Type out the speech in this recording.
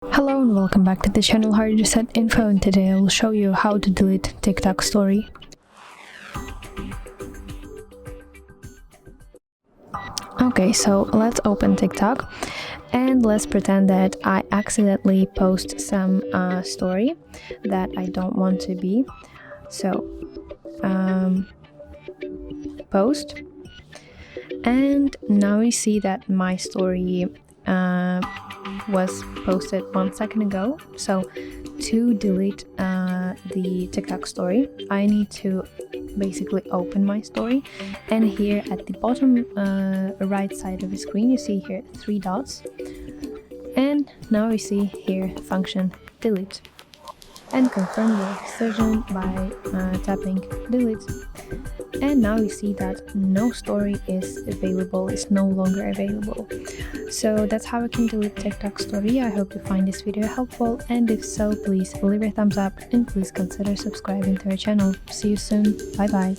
Hello and welcome back to the channel HardReset.Info, and today I will show you how to delete TikTok story. Okay, so let's open TikTok and let's pretend that I accidentally post some story that I don't want to be. So post, and now we see that my story was posted 1 second ago. So to delete the TikTok story, I need to basically open my story, and here at the bottom right side of the screen you see here 3 dots, and now we see here function delete, and confirm your decision by tapping delete. And now we see that no story is available, is no longer available. So that's how I can delete TikTok story. I hope you find this video helpful, and if so, please leave a thumbs up and please consider subscribing to our channel. See you soon. Bye bye.